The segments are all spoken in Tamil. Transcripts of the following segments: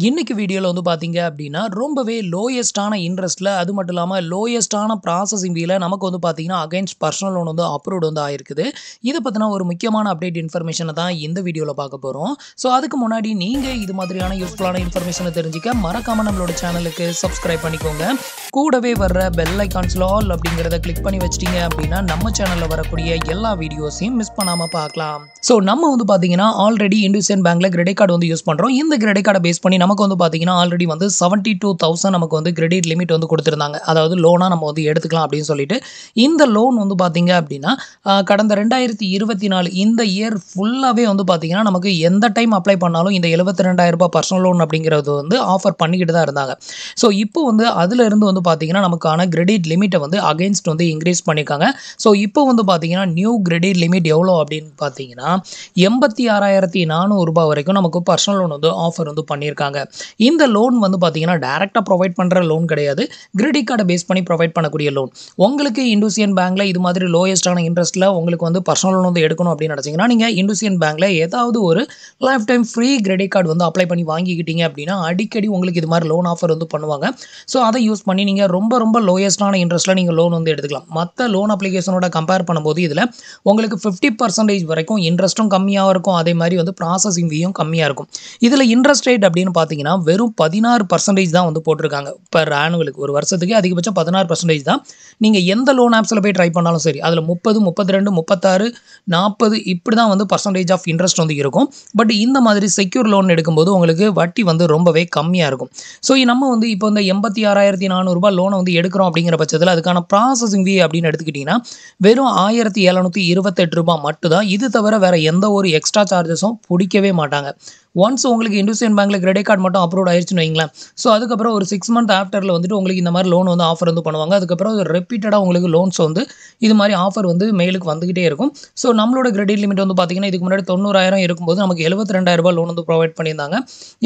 இன்னைக்கு வீடியோல வந்து பார்த்தீங்க அப்படின்னா, ரொம்பவே லோயஸ்ட்டான இன்ட்ரெஸ்ட்ல அது மட்டும் இல்லாம லோயஸ்ட்டான ப்ராசஸிங் ஃபீல நமக்கு வந்து பார்த்தீங்கன்னா, அகைன்ஸ்ட் பர்சனல் லோன் வந்து அப்ரூவ்ட் வந்து ஆயிருக்குது. இத பத்தின ஒரு முக்கியமான அப்டேட் இன்ஃபர்மேஷன தான் இந்த வீடியோல பார்க்க போறோம். ஸோ அதுக்கு முன்னாடி நீங்க இது மாதிரியான யூஸ்ஃபுல்லான இன்ஃபர்மேஷன தெரிஞ்சுக்க மறக்காம நம்மளோட சேனலுக்கு சப்ஸ்கிரைப் பண்ணிக்கோங்க. கூடவே வர்ற பெல் ஐகான்ஸ்ல ஆல் அப்படிங்கிறத கிளிக் பண்ணி வச்சிட்டீங்க அப்படின்னா, நம்ம சேனல்ல வரக்கூடிய எல்லா வீடியோஸையும் மிஸ் பண்ணாம பார்க்கலாம். ஸோ நம்ம வந்து பார்த்தீங்கன்னா, ஆல்ரெடி இண்டஸ்இண்ட் பேங்க்ல கிரெடிட் கார்டு வந்து யூஸ் பண்றோம். இந்த கிரெடிட் கார்ட பேஸ் பண்ணி நமக்கு வந்து பார்த்தீங்கன்னா, ஆல்ரெடி வந்து 72,000 நமக்கு வந்து கிரெடிட் லிமிட் வந்து குடுத்திருந்தாங்க. அதாவது லோனா நம்ம வந்து எடுத்துக்கலாம் அப்படின்னு சொல்லிட்டு. இந்த லோன் வந்து பார்த்தீங்க அப்படின்னா, கடந்த 2024 இந்த இயர் ஃபுல்லாவே வந்து பார்த்தீங்கன்னா, நமக்கு எந்த டைம் அப்ளை பண்ணாலும் இந்த ரூ. 72,000 பர்சனல் லோன் அப்படிங்கிறது வந்து ஆஃபர் பண்ணிக்கிட்டு தான் இருந்தாங்க. ஸோ இப்போ வந்து அதிலிருந்து வந்து பார்த்தீங்கன்னா, நமக்கான கிரெடிட் லிமிட்ட வந்து அகைன்ஸ்ட் வந்து இன்கிரீஸ் பண்ணியிருக்காங்க. ஸோ இப்போ வந்து பார்த்தீங்கன்னா, நியூ கிரெடிட் லிமிட் எவ்வளோ அப்படின்னு பார்த்தீங்கன்னா, ரூ. 86,400 வரைக்கும் நமக்கு பர்சனல் லோன் வந்து ஆஃபர் வந்து பண்ணியிருக்காங்க. இந்த லோன் வந்து பார்த்தீங்கன்னா, டைரக்ட்டா ப்ரொவைட் பண்ற லோன் கிடையாது. கிரெடிட் கார்ட பேஸ் பண்ணி ப்ரொவைட் பண்ணக்கூடிய லோன். உங்களுக்கு இண்டஸ்இண்ட் பேங்க்ல இது மாதிரி லோயஸ்ட்டான இன்ட்ரெஸ்ட்ல உங்களுக்கு வந்து பர்சனல் லோன் வந்து எடுக்கணும் அப்படின்னு நினைச்சீங்கன்னா, நீங்க இண்டஸ்இண்ட் பேங்க்ல ஏதாவது ஒரு life time free credit card வந்து அப்ளை பண்ணி வாங்கிக்கிட்டீங்க அப்படின்னா, அடிக்கடி உங்களுக்கு இது மாதிரி லோன் ஆஃபர் வந்து பண்ணுவாங்க. ஸோ அதை யூஸ் பண்ணி நீங்க ரொம்ப லோயஸ்ட்டான இன்ட்ரெஸ்ட்ல நீங்க லோன் வந்து எடுத்துக்கலாம். மத்த லோன் அப்ளிகேஷனோட கம்பேர் பண்ணும்போது இதுல உங்களுக்கு 50% வரைக்கும் இன்ட்ரெஸ்ட்டும் கம்மியா இருக்கும். அதே மாதிரி வந்து ப்ராசஸிங் ஃபீயும் கம்மியா இருக்கும். இதுல இன்ட்ரெஸ்ட் ரேட் அப்படின்னு பார்த்தீங்கன்னா, வெறும் 16% தான் வந்து போட்டிருக்காங்க. பெர் ஆனுவலுக்கு ஒரு வருஷத்துக்கு அதிகபட்சம் 16% தான். நீங்க எந்த லோன் ஆப்ஸ்ல போய் ட்ரை பண்ணாலும் சரி, அதுல 30, 32, 36, 40 இப்படி தான் வந்து பெர்சன்டேஜ் ஆஃப் இன்ட்ரெஸ்ட் வந்து இருக்கும். பட் இந்த மாதிரி செக்யூர் லோன் எடுக்கும்போது உங்களுக்கு வட்டி வந்து ரொம்பவே கம்மியா இருக்கும். ஸோ நம்ம வந்து இப்போ இந்த ரூ. 86,400 லோனை வந்து எடுக்கிறோம் அப்படிங்கிற பட்சத்தில் அதுக்கான ப்ராசஸிங் ஃபீ அப்படின்னு எடுத்துக்கிட்டிங்கன்னா, வெறும் ரூ. 1,728 மட்டும் தான். இது தவிர வேற எந்த ஒரு எக்ஸ்ட்ரா சார்ஜஸும் புடிக்கவே மாட்டாங்க. ஒன்ஸ் உங்களுக்கு இண்டஸ்இண்ட் பேங்க்ல கிரெடிட் கார்டு மட்டும் அப்ரூவ்ட் ஆயிருச்சுன்னு வைங்களேன். ஸோ அதுக்கப்புறம் ஒரு 6 மந்த் ஆஃப்டர்ல வந்துட்டு உங்களுக்கு இந்த மாதிரி லோன் வந்து ஆஃபர் வந்து பண்ணுவாங்க. அதுக்கப்புறம் ரிப்பீட்டடா உங்களுக்கு லோன்ஸ் வந்து இது மாதிரி ஆஃபர் வந்து மெயிலுக்கு வந்துகிட்டே இருக்கும். ஸோ நம்மளோட கிரெடிட் லிமிட் வந்து பார்த்தீங்கன்னா, இதுக்கு முன்னாடி 90,000 இருக்கும்போது நமக்கு ரூ. 72,000 லோன் வந்து ப்ரொவைட் பண்ணியிருந்தாங்க.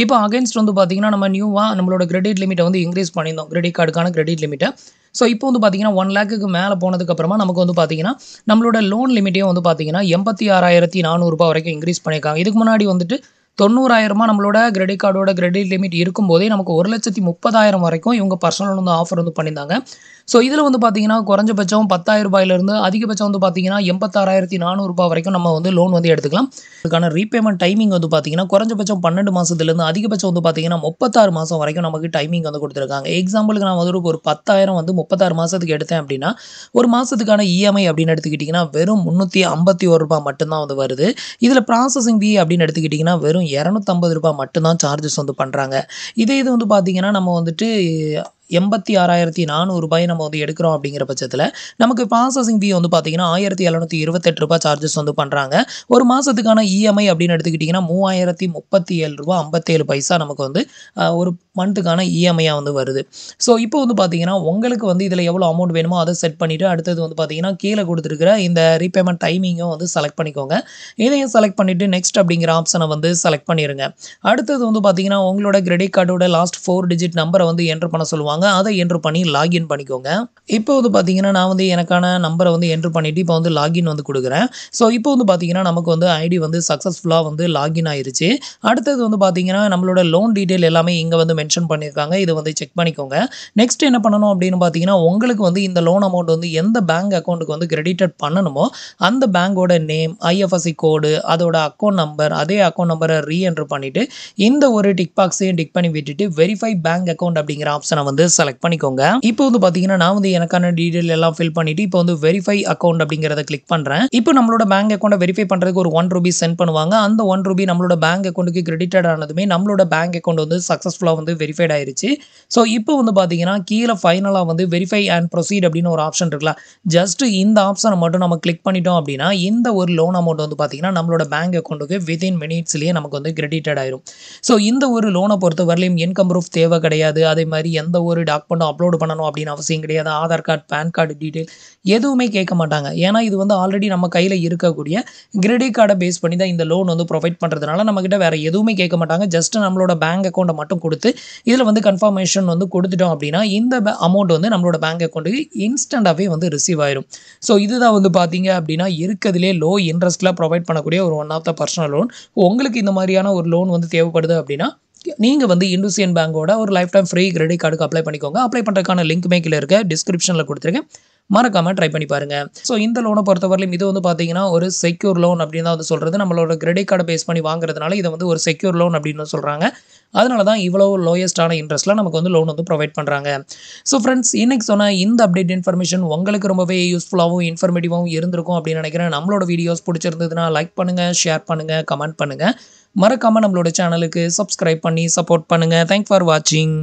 இப்போ அகைன்ஸ்ட் வந்து பார்த்தீங்கன்னா, நம்ம நியூவா நம்மளோட கிரெடிட் லிமிட்ட வந்து இன்கிரீஸ் பண்ணியிருந்தோம். கிரெடிட் கார்டுக்கான கிரெடிட் லிமிட்ட. ஸோ இப்போ வந்து பார்த்தீங்கன்னா, 1,00,000க்கு மேல போனதுக்கப்புறமா நமக்கு வந்து பார்த்தீங்கன்னா, நம்மளோட லோன் லிமிட்டையும் வந்து பார்த்தீங்கன்னா, ரூ. 86,400 வரைக்கும் இன்கிரீஸ் பண்ணியிருக்காங்க. இதுக்கு முன்னாடி வந்துட்டு 90,000 நம்மளோட கிரெடிட் கார்டோட கிரெடிட் லிமிட் இருக்கும்போதே நமக்கு 1,30,000 வரைக்கும் இவங்க பர்சனல் லோன் வந்து ஆஃபர் வந்து பண்ணியிருந்தாங்க. ஸோ இதில வந்து பார்த்தீங்கன்னா, குறைஞ்சபட்சம் ரூ. 10,000லேருந்து அதிகபட்சம் வந்து பார்த்தீங்கன்னா, ரூ. 86,400 வரைக்கும் நம்ம வந்து லோன் வந்து எடுத்துக்கலாம். அதுக்கான ரீபேமெண்ட் டைமிங் வந்து பார்த்தீங்கன்னா, குறைஞ்சபட்சம் 12 மாசத்துலேருந்து அதிகபட்சம் வந்து பார்த்தீங்கன்னா, 36 மாசம் வரைக்கும் நமக்கு டைமிங் வந்து குடுத்துருக்காங்க. எக்ஸாம்பிளுக்கு நான் வந்து ஒரு 10,000 வந்து 36 மாசத்துக்கு எடுத்தேன் அப்படின்னா, ஒரு மாசத்துக்கான இஎம்ஐ அப்படின்னு எடுத்துக்கிட்டிங்கன்னா, வெறும் ரூ. 351 மட்டும் தான் வந்து வருது. இதில ப்ராசஸிங் ஃபீ அப்படின்னு எடுத்துக்கிட்டிங்கன்னா, வெறும் ரூ. 250 மட்டும் தான் சார்ஜஸ் வந்து பண்றாங்க. இதே இது வந்து பார்த்தீங்கன்னா, நம்ம வந்துட்டு ரூ. 86,400 நம்ம வந்து எடுக்கிறோம் அப்படிங்கிற பட்சத்தில, நமக்கு ப்ராசஸிங் ஃபீ வந்து பார்த்தீங்கன்னா, ரூ. 1,728 சார்ஜஸ் வந்து பண்றாங்க. ஒரு மாசத்துக்கான இஎம்ஐ அப்படின்னு எடுத்துக்கிட்டிங்கன்னா, ரூ. 3,037.57 நமக்கு வந்து ஒரு மந்த்துக்கான இஎம்ஐயா வந்து வருது. ஸோ இப்போ வந்து பார்த்தீங்கன்னா, உங்களுக்கு வந்து இதில எவ்வளோ அமௌண்ட் வேணுமோ அத செட் பண்ணிட்டு, அடுத்தது வந்து பார்த்தீங்கன்னா, கீழ குடுத்திருக்கிற இந்த ரீபேமெண்ட் டைமிங்கும் வந்து செலக்ட் பண்ணிக்கோங்க. இதையும் செலக்ட் பண்ணிட்டு நெக்ஸ்ட் அப்படிங்கிற ஆப்ஷன வந்து செலக்ட் பண்ணிருங்க. அடுத்தது வந்து பார்த்தீங்கன்னா, உங்களோட கிரெடிட் கார்டோட லாஸ்ட் 4 டிஜிட் நம்பர வந்து என்டர் பண்ண சொல்லுவாங்க. அத என்டர் பண்ணி லாகின் பண்ணிக்கோங்க. இப்போ வந்து பார்த்தீங்கன்னா, நான் வந்து எனக்கான நம்பர வந்து என்டர் பண்ணிட்டு இப்போ வந்து லாகின் வந்து குடுக்குறேன். ஸோ இப்போ வந்து பார்த்தீங்கன்னா, நமக்கு வந்து ஐடி வந்து சக்சஸ்ஃபுல்லா வந்து லாகின் ஆயிருச்சு. அடுத்தது வந்து பார்த்தீங்கன்னா, நம்மளோட லோன் டீட்டெயில் எல்லாமே இங்க வந்து மென்ஷன் பண்ணியிருக்காங்க. இத வந்து செக் பண்ணிக்கோங்க. நெக்ஸ்ட் என்ன பண்ணணும் அப்படின்னு பார்த்தீங்கன்னா, உங்களுக்கு வந்து இந்த லோன் அமௌண்ட் வந்து எந்த பேங்க் அக்கவுண்ட்க்கு வந்து கிரெடிட்டட் பண்ணணுமோ, அந்த பேங்கோட நேம், ஐஎஃப்எஸ்சி கோடு, அதோட அக்கவுண்ட் நம்பர், அதே அக்கவுண்ட் நம்பர ரீஎன்டர் பண்ணிட்டு, இந்த ஒரு டிக் பாக்ஸையும் டிக் பண்ணி விட்டுட்டு, வெரிஃபை பேங்க் அக்கவுண்ட் அப்படிங்கிற ஆப்ஷன வந்து செலக்ட் பண்ணிக்கோங்க. இப்போ வந்து பார்த்தீங்கன்னா, நான் வந்து எனக்கான டீட்டெயில் எல்லாம் ஃபில் பண்ணிட்டு, இப்போ வந்து வெரிஃபை அக்கவுண்ட் அப்படிங்கிறத கிளிக் பண்றேன். இப்போ நம்மளோட பேங்க் அக்கவுண்ட்ட வெரிஃபை பண்றதுக்கு ஒரு ₹1 சென்ட் பண்ணுவாங்க. அந்த ₹1 நம்மளோட பேங்க் அக்கவுண்ட்க்கு கிரெடிட்டட் ஆனதுமே, நம்மளோட பேங்க் அக்கவுண்ட் வந்து சக்சஸ்ஃபுல்லா வந்து வெரிஃபைட் ஆயிருச்சு. ஸோ இப்போ வந்து பார்த்தீங்கன்னா, கீழ ஃபைனலா வந்து வெரிஃபை அண்ட் ப்ரொசீட் அப்படின்னு ஒரு ஆப்ஷன் இருக்குல்ல. ஜஸ்ட் இந்த ஆப்ஷன மட்டும் நம்ம கிளிக் பண்ணிட்டோம் அப்படின்னா, இந்த ஒரு லோன் அமௌண்ட் வந்து பார்த்தீங்கன்னா, நம்மளோட பேங்க் அக்கவுண்ட்க்கு வித்தின் மினிட்ஸ்லயே நமக்கு வந்து கிரெடிட்டட் ஆயிரும். ஸோ இந்த ஒரு லோன பொறுத்தவரையிலும் இன்கம் ப்ரூஃப் தேவை கிடையாது. அதே மாரி எந்த ஒரு டாக்குமெண்ட்டும் அப்லோட் பண்ணணும் அப்படின்னு அவசியம் கிடையாது. Aadhaar card, PAN card detail எதுவுமே கேட்க மாட்டாங்க. ஏன்னா இது வந்து ஆல்ரெடி நம்ம கையில இருக்கக்கூடிய கிரெடிட் கார்ட பேஸ் பண்ணி தான் இந்த லோன் வந்து ப்ரொவைட் பண்றதுனால நம்மகிட்ட வேற எதுவுமே கேட்க மாட்டாங்க. ஜஸ்ட் நம்மளோட பேங்க் அக்கவுண்ட்ட மட்டும் குடுத்து, இதுல வந்து கன்ஃபர்மேஷன் வந்து குடுத்துட்டோம் அப்படின்னா, இந்த அமௌண்ட் வந்து நம்மளோட பேங்க் அக்கவுண்ட்க்கு இன்ஸ்டன்ட்டாவே வந்து ரிசீவ் ஆயிரும். ஸோ இதுதான் வந்து பார்த்தீங்க அப்படின்னா, இருக்கதிலே லோ இன்ட்ரெஸ்ட்ல ப்ரொவைட் பண்ணக்கூடிய ஒரு one of the personal loan. உங்களுக்கு இந்த மாதிரியான ஒரு லோன் வந்து தேவைப்படுது அப்படின்னா, நீங்க வந்து இந்துசியன் பேங்கோட ஒரு லைஃப் டைம் ஃப்ரீ கிரெடிட் கார்டுக்கு அப்ளை பண்ணிக்கோங்க. அப்ளை பண்றதுக்கான லிங்க்குமே கீழ இருக்க டிஸ்கிரிப்ஷன்ல குடுத்துருக்கேன். மறக்காம ட்ரை பண்ணி பாருங்க. ஸோ இந்த லோன பொறுத்தவரையிலும் இது வந்து பார்த்தீங்கன்னா, ஒரு செக்யூர் லோன் அப்படின்னு தான் வந்து சொல்றது. நம்மளோட கிரெடிட் கார்ட பேஸ் பண்ணி வாங்குறதுனால இத வந்து ஒரு செக்யூர் லோன் அப்படின்னு சொல்றாங்க. அதனால தான் இவ்வளோ லோயஸ்ட்டான இன்ட்ரெஸ்ட்ல நமக்கு வந்து லோன் வந்து ப்ரொவைட் பண்றாங்க. ஸோ ஃப்ரெண்ட்ஸ் இன்னைக்கு சொன்ன இந்த அப்டேட் இன்ஃபர்மேஷன் உங்களுக்கு ரொம்பவே யூஸ்ஃபுல்லாவும், இன்ஃபர்மேட்டிவாவும் இருந்திருக்கும் அப்படின்னு நினைக்கிறேன். நம்மளோட வீடியோஸ் புடிச்சிருந்ததுன்னா லைக் பண்ணுங்க, ஷேர் பண்ணுங்க, கமெண்ட் பண்ணுங்க. மறக்காம நம்மளோட சேனலுக்கு சப்ஸ்கிரைப் பண்ணி சப்போர்ட் பண்ணுங்க. தேங்க்ஸ் ஃபார் வாட்சிங்.